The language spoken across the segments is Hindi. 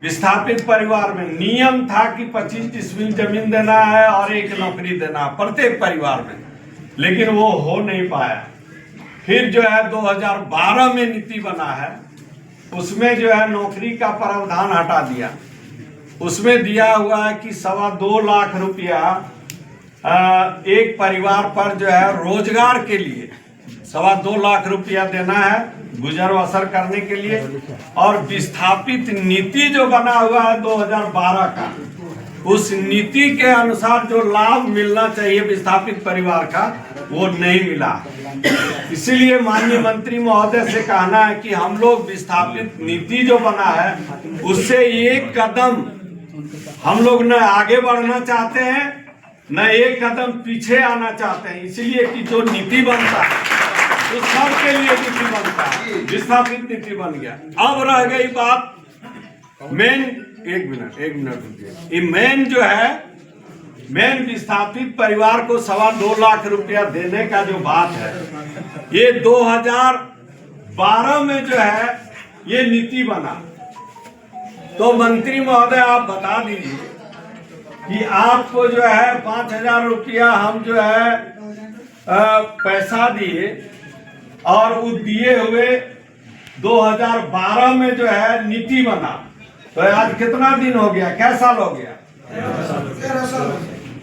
विस्थापित परिवार में नियम था कि 25 डिसमिल जमीन देना है और एक नौकरी देना है प्रत्येक परिवार में, लेकिन वो हो नहीं पाया। फिर जो है 2012 में नीति बना है, उसमें जो है नौकरी का प्रावधान हटा दिया। उसमें दिया हुआ है कि 2.25 लाख रुपया एक परिवार पर जो है रोजगार के लिए 2.25 लाख रुपया देना है गुजर बसर करने के लिए। और विस्थापित नीति जो बना हुआ है 2012 का, उस नीति के अनुसार जो लाभ मिलना चाहिए विस्थापित परिवार का वो नहीं मिला। इसीलिए माननीय मंत्री महोदय से कहना है कि हम लोग विस्थापित नीति जो बना है उससे एक कदम हम लोग न आगे बढ़ना चाहते हैं न एक कदम पीछे आना चाहते हैं। इसलिए कि जो नीति बनता है तो सबके लिए नीति बनता है, विस्थापित नीति बन गया। अब रह गई बात मेन, एक मिनट रुकिए, ये मेन जो है मेन विस्थापित परिवार को 2.25 लाख रुपया देने का जो बात है, ये 2012 में जो है ये नीति बना। तो मंत्री महोदय आप बता दीजिए कि आपको जो है 5,000 रुपया हम जो है पैसा दिए और वो दिए हुए 2012 में जो है नीति बना, तो आज कितना दिन हो गया, क्या साल हो गया?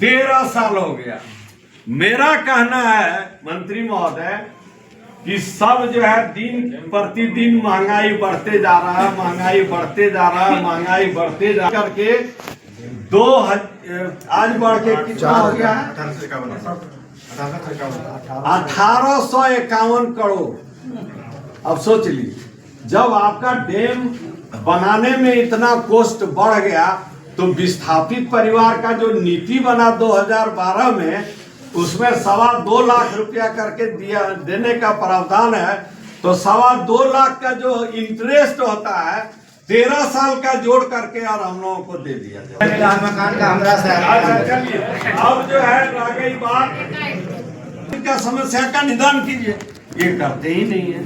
13 साल हो गया। मेरा कहना है मंत्री महोदय कि सब जो है दिन प्रतिदिन महंगाई बढ़ते जा रहा है, महंगाई बढ़ते जा रहा है, महंगाई बढ़ते जा करके आज बढ़ के कितना हो गया है? 1851 करोड़। अब सोच लीजिए, जब आपका डैम बनाने में इतना कॉस्ट बढ़ गया तो विस्थापित परिवार का जो नीति बना 2012 में, उसमें 2.25 लाख रुपया करके देने का प्रावधान है। तो 2.25 लाख का जो इंटरेस्ट होता है 13 साल का जोड़ करके और हम लोगों को दे दिया जाए। चलिए अब जो है रह गई बात, इनका समस्या का निदान कीजिए, ये करते ही नहीं है।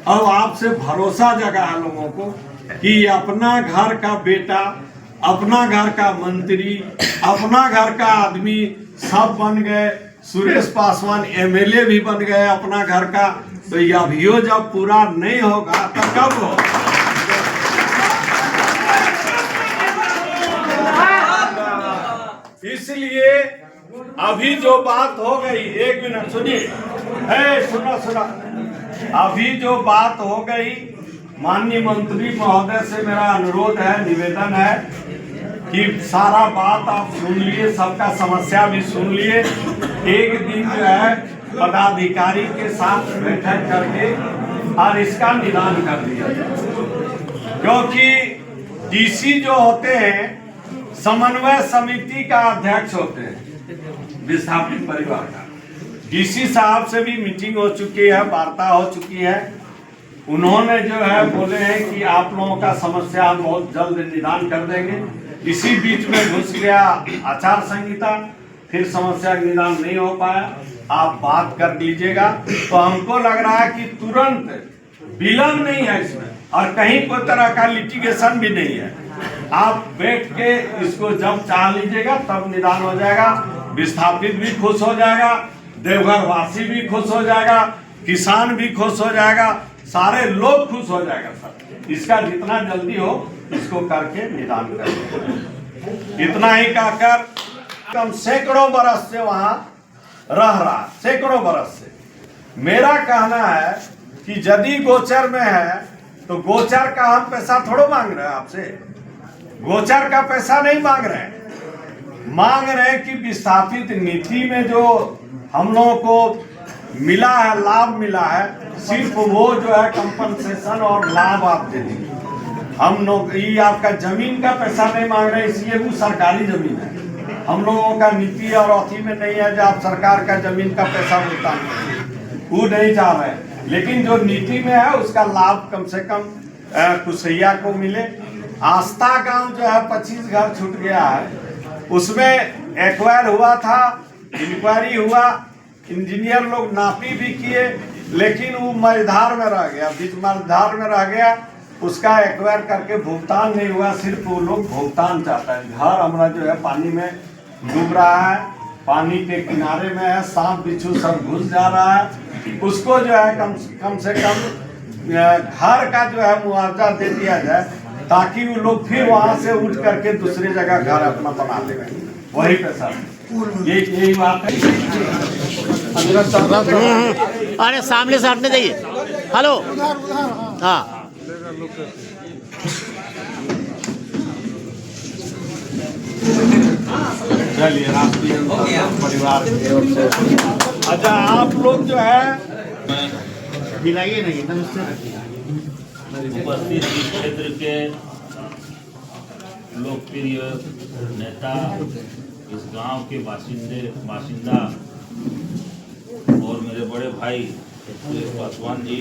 अब आपसे भरोसा जगा है लोगों को कि अपना घर का बेटा, अपना घर का मंत्री, अपना घर का आदमी सब बन गए, सुरेश पासवान एमएलए भी बन गए अपना घर का। तो ये अभियो जब पूरा नहीं होगा तो कब हो? इसलिए अभी जो बात हो गई, एक मिनट सुनिए, सुना अभी जो बात हो गई, माननीय मंत्री महोदय से मेरा अनुरोध है, निवेदन है कि सारा बात आप सुन लिए, सबका समस्या भी सुन लिए। एक दिन जो है पदाधिकारी के साथ बैठक करके और इसका निदान कर दिया जाए, क्योंकि डीसी जो होते हैं समन्वय समिति का अध्यक्ष होते हैं विस्थापित परिवार का। डीसी साहब से भी मीटिंग हो चुकी है, वार्ता हो चुकी है। उन्होंने जो है बोले हैं कि आप लोगों का समस्या हम बहुत जल्द निदान कर देंगे। इसी बीच में घुस गया आचार संहिता, फिर समस्या निदान नहीं हो पाया। आप बात कर लीजिएगा। तो हमको लग रहा है कि तुरंत विलंब नहीं है इसमें और कहीं कोई तरह का लिटिगेशन भी नहीं है। आप बैठ के इसको जब चाह लीजिएगा तब निदान हो जाएगा। विस्थापित भी खुश हो जाएगा, देवघर वासी भी खुश हो जाएगा, किसान भी खुश हो जाएगा, सारे लोग खुश हो जाएगा। सर इसका जितना जल्दी हो इसको करके निदान करें। इतना ही कहकर कम सैकड़ों बरस से वहां रह रहा, सैकड़ों बरस से। मेरा कहना है कि यदि गोचर में है तो गोचर का हम पैसा थोड़ा मांग रहे हैं आपसे, गोचर का पैसा नहीं मांग रहे हैं। मांग रहे हैं कि विस्थापित नीति में जो हम लोगों को मिला है, लाभ मिला है, सिर्फ वो जो है कंपनसेशन और लाभ आप दे देंगे। हम लोग ये आपका जमीन का पैसा नहीं मांग रहे, इसलिए वो सरकारी जमीन है। हम लोगों का नीति और अथी में नहीं है जो आप सरकार का जमीन का पैसा भुगतान करें, वो नहीं चाह रहे। लेकिन जो नीति में है उसका लाभ कम से कम कुसैया को मिले। आस्था गांव जो है 25 घर छूट गया है, उसमें एक्वायर हुआ था, इंक्वायरी हुआ, इंजीनियर लोग नापी भी किए, लेकिन वो मझधार में रह गया, बीच मझधार में रह गया। उसका एक्वायर करके भुगतान नहीं हुआ, सिर्फ वो लोग भुगतान चाहता है। घर हमारा जो है पानी में डूब रहा है, पानी के किनारे में है, सांप बिच्छू सब घुस जा रहा है। उसको जो है कम से कम घर का जो है मुआवजा दे दिया जाए, ताकि वो लोग फिर वहां से उठ करके दूसरी जगह घर अपना बना ले। वही पे सर यही बात है। अरे सामने से हटने जाइए। हेलो, हाँ चलिए, राष्ट्रीय परिवार की ओर से अच्छा आप लोग जो है दिलाइए नहीं। नमस्ते। उपस्थित इस क्षेत्र के लोकप्रिय नेता, इस गांव के बाशिंदा और मेरे बड़े भाई सुरेश पासवान जी,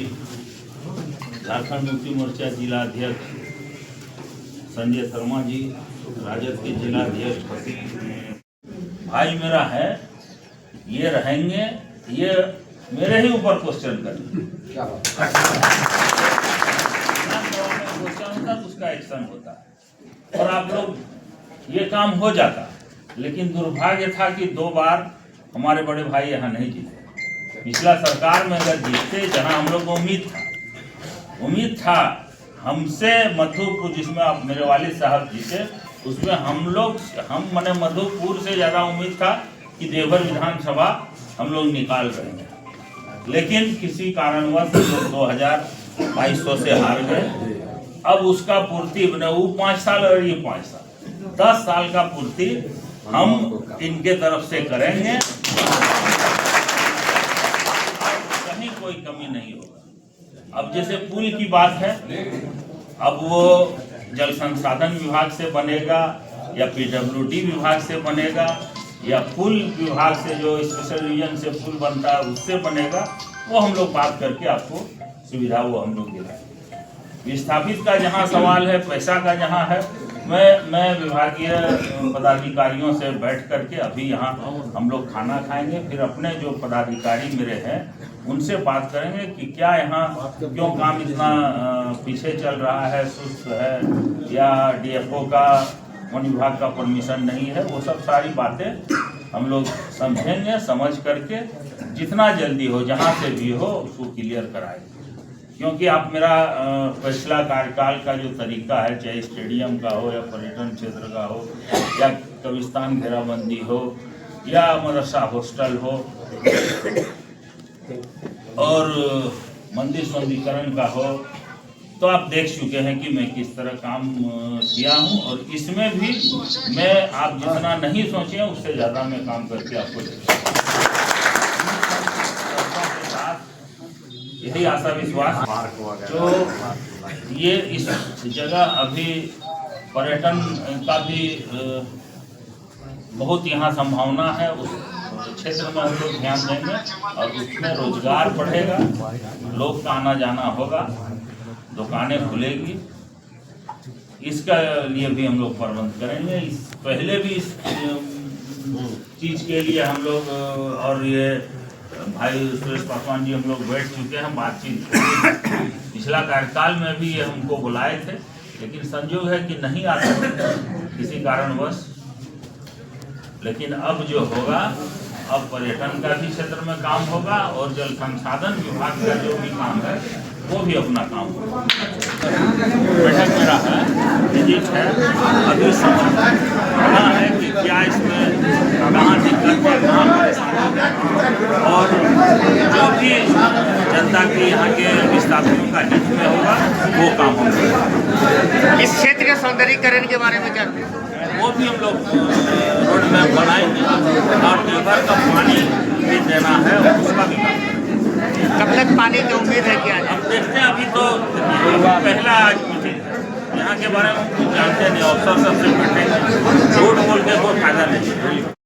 झारखंड मुक्ति मोर्चा जिला अध्यक्ष संजय शर्मा जी, राजद के जिला अध्यक्ष भाई मेरा है, ये रहेंगे, ये मेरे ही ऊपर क्वेश्चन करें। क्वेश्चन होता तो उसका एक्शन होता और आप लोग ये काम हो जाता, लेकिन दुर्भाग्य था कि 2 बार हमारे बड़े भाई यहाँ नहीं जीते। पिछला सरकार में अगर जीतते, जहाँ हम लोग को उम्मीद था हमसे मधुपुर, जिसमें आप मेरे वालिद साहब जीते, उसमें हम मने मधुपुर से ज़्यादा उम्मीद था कि देवघर विधानसभा हम लोग निकाल करेंगे, लेकिन किसी कारणवश 2200 से हार गए। अब उसका पूर्ति बने, वो 5 साल और ये 5 साल, 10 साल का पूर्ति हम इनके तरफ से करेंगे। कहीं कोई कमी नहीं होगा। अब जैसे पुल की बात है, अब वो जल संसाधन विभाग से बनेगा या PWD विभाग से बनेगा या पुल विभाग से, जो स्पेशल डिवीजन से पुल बनता है उससे बनेगा, वो हम लोग बात करके आपको सुविधा वो हम लोग दिलाएंगे। विस्थापित का जहाँ सवाल है, पैसा का जहाँ है, मैं विभागीय पदाधिकारियों से बैठ करके अभी यहाँ हम लोग खाना खाएंगे, फिर अपने जो पदाधिकारी मेरे हैं उनसे बात करेंगे कि क्या यहाँ क्यों काम इतना पीछे चल रहा है, सुस्त है, या DFO का वन विभाग का परमिशन नहीं है। वो सब सारी बातें हम लोग समझेंगे, समझ करके जितना जल्दी हो, जहाँ से भी हो, उसको क्लियर कराएंगे। क्योंकि आप मेरा पिछला कार्यकाल का जो तरीका है, चाहे स्टेडियम का हो या पर्यटन क्षेत्र का हो या कब्रिस्तान घेराबंदी हो या मदरसा हॉस्टल हो और मंदिर सौंदर्यीकरण का हो, तो आप देख चुके हैं कि मैं किस तरह काम किया हूं, और इसमें भी मैं आप जितना नहीं सोचे हैं उससे ज़्यादा मैं काम करके आपको यही आशा विश्वास। तो ये इस जगह अभी पर्यटन का भी बहुत यहाँ संभावना है, उस क्षेत्र में हम लोग ध्यान देंगे और उसमें रोजगार बढ़ेगा, लोग का आना जाना होगा, दुकानें खुलेगी, इसका लिए भी हम लोग प्रबंध करेंगे। पहले भी इस चीज़ के लिए हम लोग और ये भाई सुरेश पासवान जी हम लोग बैठ चुके हैं, बातचीत। पिछला कार्यकाल में भी ये हमको बुलाए थे, लेकिन संयोग है कि नहीं आ सकते किसी कारणवश। लेकिन अब जो होगा, अब पर्यटन का भी क्षेत्र में काम होगा और जल संसाधन विभाग का जो भी काम है वो भी अपना काम होगा। बैठक मेरा है, विजिट है, अभी समझना है कि क्या इसमें कहाँ दिक्कत है, कहाँ परेशानी है, और जो भी जनता के यहाँ के विस्थापितों का हित में होगा वो काम होगा। इस क्षेत्र के सौंदर्यीकरण के बारे में क्या, वो भी हम लोग रोड मैप बनाएंगे और देवघर का पानी भी देना है, उसका भी काम। कब तक पानी की उम्मीद है क्या? अब देखते हैं, अभी तो पहला आज मीटिंग है, यहाँ के बारे में कुछ जानते नहीं, अफसर सबसे बैठेंगे, झूठ बोल के कोई फायदा नहीं।